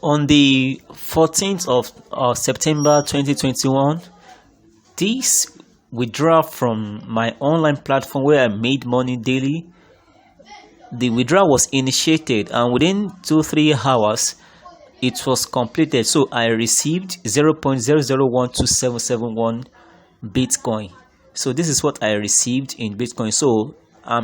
On the 14th of September 2021, this withdrawal from my online platform where I made money daily, the withdrawal was initiated, and within 2-3 hours it was completed. So I received 0.00127771 Bitcoin. So this is what I received in Bitcoin. So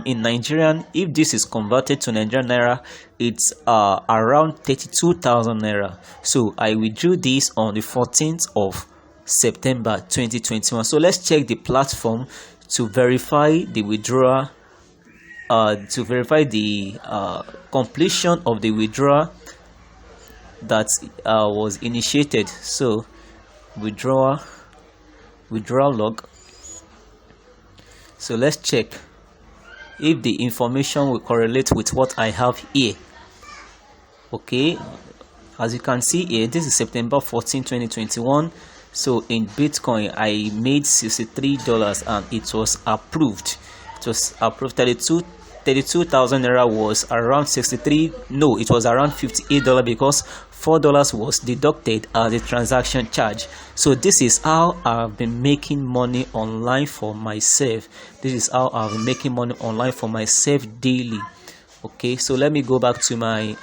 in Nigerian, if this is converted to Nigerian Naira, it's around 32,000 Naira. So I withdrew this on the 14th of September 2021. So let's check the platform to verify the withdrawal, to verify the completion of the withdrawal that was initiated. So withdrawal log. So let's check if the information will correlate with what I have here. Okay, as you can see here, this is September 14, 2021. So in Bitcoin I made $63 and it was approved. It was approved. 32,000 Naira was around 63. No, it was around $58 because $4 was deducted as a transaction charge. So this is how I've been making money online for myself. This is how I've been making money online for myself daily. Okay, so let me go back to my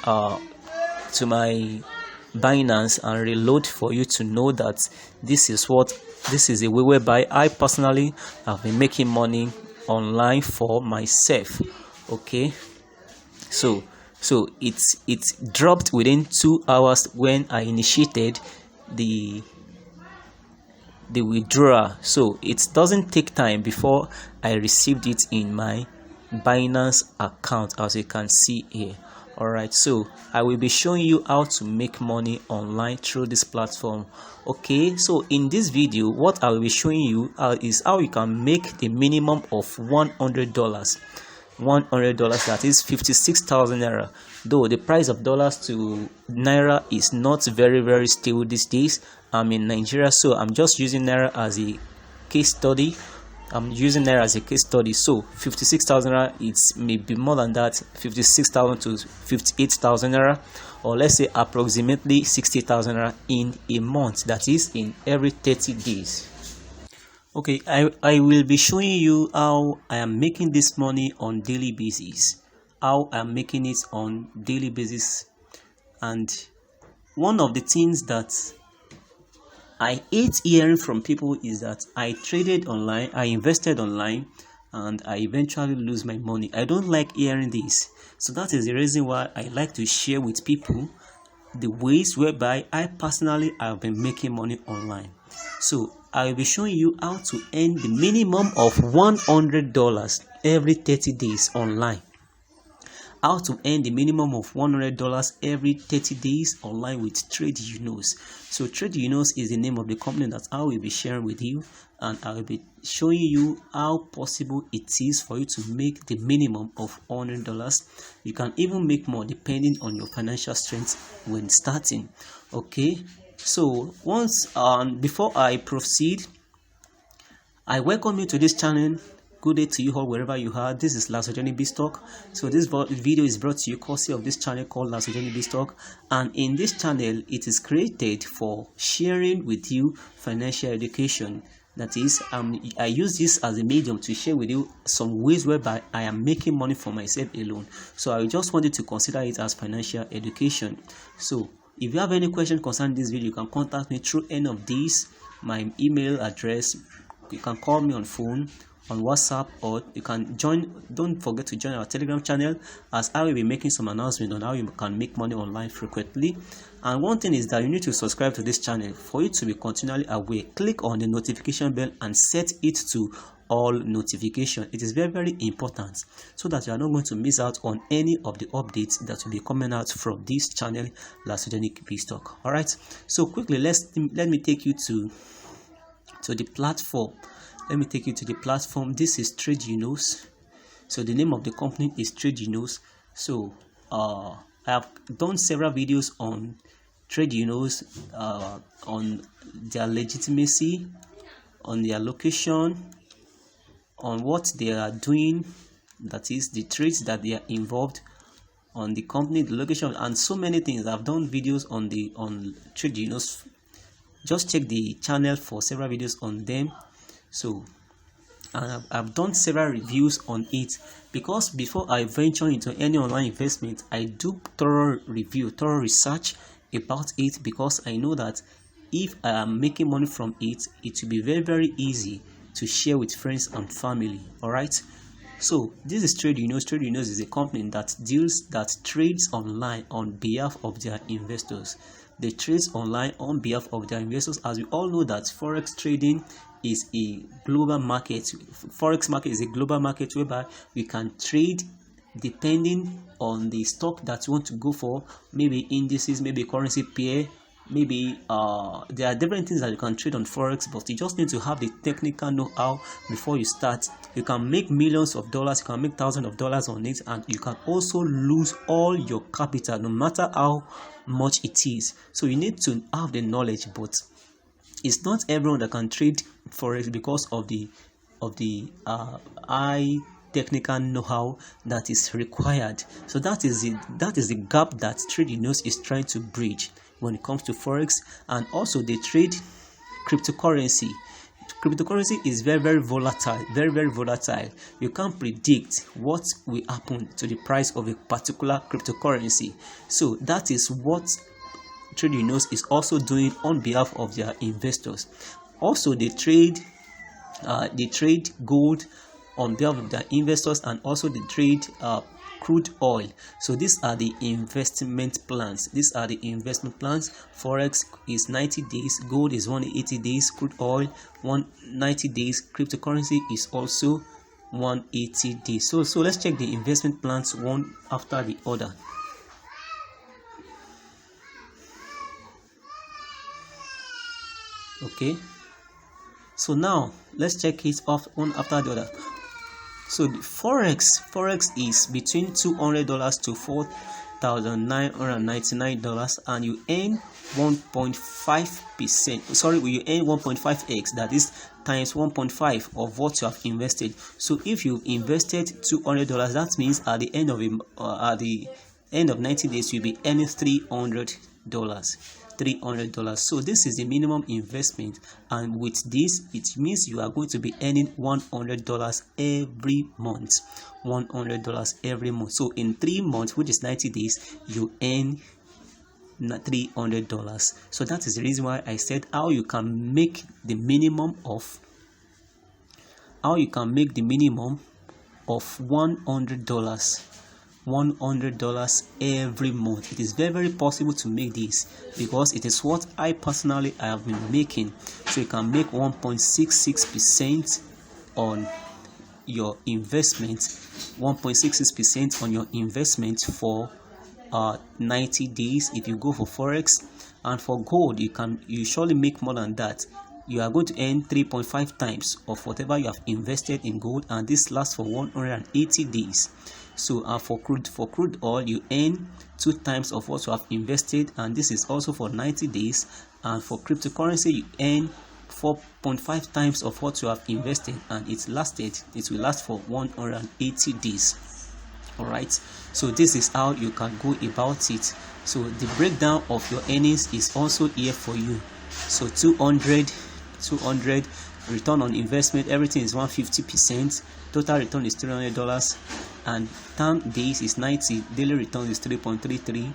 Binance and reload for you to know that this is a way whereby I personally have been making money online for myself. Okay, so it dropped within 2 hours when I initiated the withdrawal. So it doesn't take time before I received it in my Binance account, as you can see here. Alright, so I will be showing you how to make money online through this platform. Okay, so in this video what I will be showing you is how you can make the minimum of $100. That is 56,000 Naira. Though the price of dollars to Naira is not very stable these days. I'm in Nigeria, so I'm just using Naira as a case study. So 56,000 Naira, it's maybe more than that, 56,000 to 58,000 Naira, or let's say approximately 60,000 Naira in a month. That is in every 30 days. Okay, I will be showing you how I am making this money on daily basis. And one of the things that I hate hearing from people is that I traded online, I invested online, and I eventually lose my money. I don't like hearing this. So that is the reason why I like to share with people the ways whereby I personally have been making money online. So I will be showing you how to earn the minimum of $100 every 30 days online. How to earn the minimum of $100 every 30 days online with TRADEUNOS. So TRADEUNOS is the name of the company that I will be sharing with you, and I will be showing you how possible it is for you to make the minimum of $100. You can even make more depending on your financial strength when starting. Okay, so before I proceed, I welcome you to this channel. Good day to you all wherever you are. This is LASOJENIC BIZZTALK. So this video is brought to you courtesy of this channel called LASOJENIC BIZZTALK, and in this channel it is created for sharing with you financial education. That is, I use this as a medium to share with you some ways whereby I am making money for myself alone. So I just wanted to consider it as financial education. So if you have any question concerning this video, you can contact me through any of these. My email address, you can call me on phone, on WhatsApp, or you can join. Don't forget to join our Telegram channel, as I will be making some announcement on how you can make money online frequently. And one thing is that you need to subscribe to this channel for you to be continually aware. Click on the notification bell and set it to all notification. It is very important, so that you are not going to miss out on any of the updates that will be coming out from this channel, LASOJENIC BIZZTALK. All right, so quickly let me take you to the platform. This is TRADEUNOS. So the name of the company is TRADEUNOS. So I have done several videos on TRADEUNOS, on their legitimacy, on their location, on what they are doing, that is the trades that they are involved, on the company, the location, and so many things. I've done videos on TRADEUNOS. Just check the channel for several videos on them. So and I've done several reviews on it, because before I venture into any online investment, I do thorough research about it, because I know that if I am making money from it, it will be very easy to share with friends and family. All right. So this is TRADEUNOS. TRADEUNOS is a company that trades online on behalf of their investors. They trade online on behalf of their investors. As we all know that forex trading is a global market. Forex market is a global market whereby we can trade depending on the stock that you want to go for, maybe indices, maybe currency pair, maybe there are different things that you can trade on forex, but you just need to have the technical know-how before you start. You can make millions of dollars, you can make thousands of dollars on it, and you can also lose all your capital, no matter how much it is. So you need to have the knowledge, but it's not everyone that can trade forex because of the high technical know-how that is required. So that is the gap that TRADEUNOS is trying to bridge when it comes to forex. And also they trade cryptocurrency. Cryptocurrency is very volatile, very volatile. You can't predict what will happen to the price of a particular cryptocurrency. So that is what TRADEUNOS is also doing on behalf of their investors. Also they trade gold on behalf of their investors, and also they trade crude oil. So these are the investment plans. Forex is 90 days, gold is 180 days, crude oil 190 days, cryptocurrency is also 180 days. So let's check the investment plans one after the other. Okay, so now let's check it off one after the other. So the forex is between $200 to $4,999, and you earn 1.5%. Sorry, you earn 1.5x, that is times 1.5 of what you have invested. So if you invested $200, that means at the end of 90 days you'll be earning $300. So this is the minimum investment, and with this it means you are going to be earning $100 every month. $100 every month. So in 3 months, which is 90 days, you earn $300. So that is the reason why I said how you can make the minimum of $100. $100 every month. It is very possible to make this, because it is what I personally have been making. So you can make 1.66% on your investment, 1.66% on your investment for 90 days if you go for forex. And for gold, you surely make more than that. You are going to earn 3.5 times of whatever you have invested in gold, and this lasts for 180 days. So for crude oil, you earn 2 times of what you have invested, and this is also for 90 days. And for cryptocurrency, you earn 4.5 times of what you have invested, and it will last for 180 days. All right, so this is how you can go about it. So the breakdown of your earnings is also here for you. So 200 return on investment, everything is 150%. Total return is $300, and term days is 90. Daily return is $3.33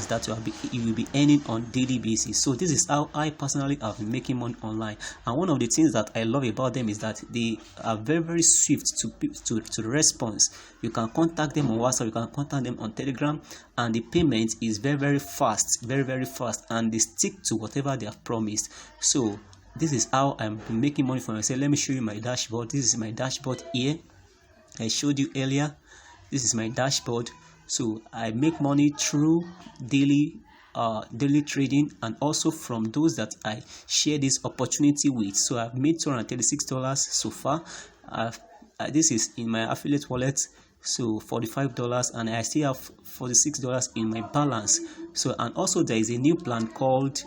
that you will be earning on daily basis. So this is how I personally have been making money online. And one of the things that I love about them is that they are very swift to response. You can contact them on WhatsApp, you can contact them on Telegram, and the payment is very fast, very fast, and they stick to whatever they have promised. So this is how I'm making money for myself. Let me show you my dashboard. This is my dashboard here. I showed you earlier. This is my dashboard. So I make money through daily trading, and also from those that I share this opportunity with. So I've made $236 so far. This is in my affiliate wallet, so $45, and I still have $46 in my balance. So, and also there is a new plan called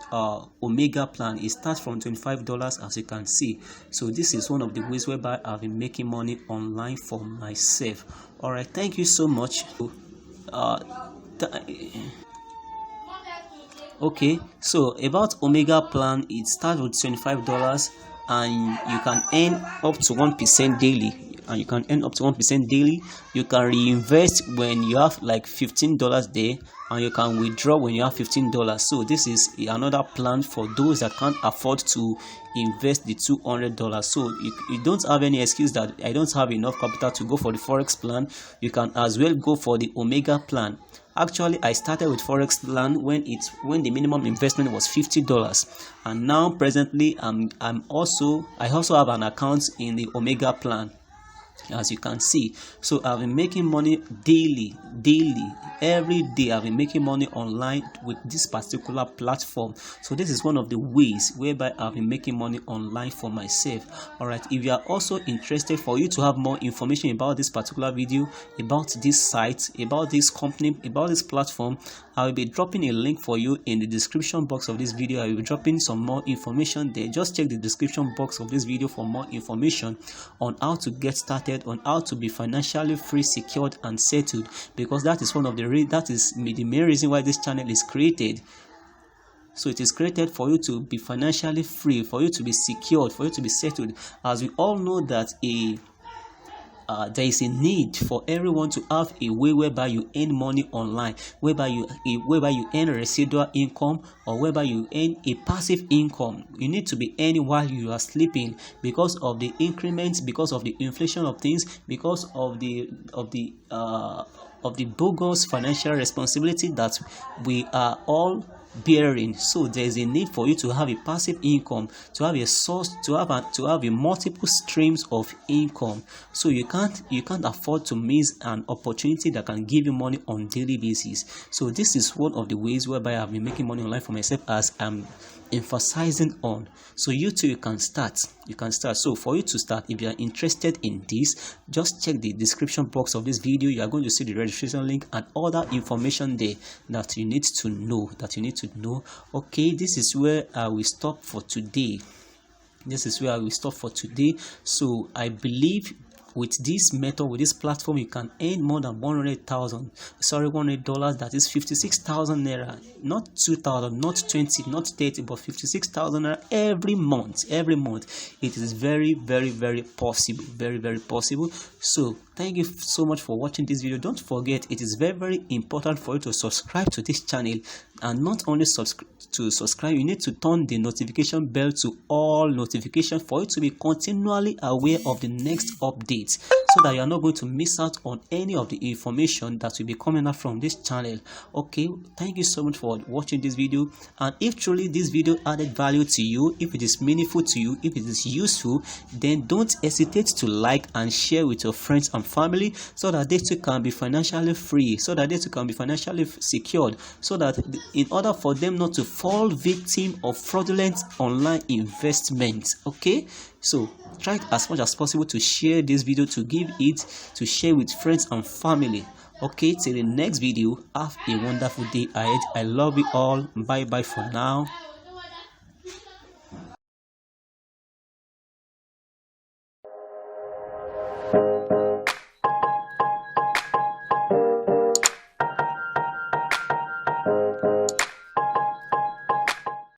Omega plan. It starts from $25, as you can see. So this is one of the ways whereby I've been making money online for myself. All right, thank you so much. Okay, so about Omega plan, it starts with $25 and you can earn up to 1% daily. And you can earn up to 1% daily. You can reinvest when you have like $15 there, and you can withdraw when you have $15. So this is another plan for those that can't afford to invest the $200. So you don't have any excuse that I don't have enough capital to go for the forex plan. You can as well go for the Omega plan. Actually, I started with forex plan when the minimum investment was $50, and now presently I also have an account in the Omega plan, as you can see. So I've been making money daily, every day. I've been making money online with this particular platform. So this is one of the ways whereby I've been making money online for myself. All right, if you are also interested, for you to have more information about this particular video, about this site, about this company, about this platform, I will be dropping a link for you in the description box of this video. I will be dropping some more information there. Just check the description box of this video for more information on how to get started, on how to be financially free, secured and settled, because that is one of the the main reason why this channel is created. So it is created for you to be financially free, for you to be secured, for you to be settled, as we all know that there is a need for everyone to have a way whereby you earn money online, whereby you earn residual income, or whereby you earn a passive income. You need to be earning while you are sleeping, because of the increments, because of the inflation of things, because of the bogus financial responsibility that we are all bearing. So there is a need for you to have a passive income, to have a source, to have a multiple streams of income. So you can't afford to miss an opportunity that can give you money on daily basis. So this is one of the ways whereby I've been making money online for myself, as I'm emphasizing on. So you too, you can start. So for you to start, if you are interested in this, just check the description box of this video. You are going to see the registration link and other information there that you need to know. Okay, this is where I will stop for today. So I believe with this method, with this platform, you can earn more than $100, that is 56,000 naira, not 2,000, not 20, not 30, but 56,000 naira every month. It is very, very, very possible, very possible. So thank you so much for watching this video. Don't forget, it is very, very important for you to subscribe to this channel, and not only subscribe, you need to turn the notification bell to all notifications for you to be continually aware of the next updates, so that you are not going to miss out on any of the information that will be coming out from this channel. Okay, thank you so much for watching this video, and if truly this video added value to you, if it is meaningful to you, if it is useful, then don't hesitate to like and share with your friends and family, so that they too can be financially free, so that they too can be financially secured, so that in order for them not to fall victim of fraudulent online investments. Okay, so try as much as possible to share this video, to share with friends and family. Okay, till the next video, have a wonderful day ahead. I love you all. Bye bye for now.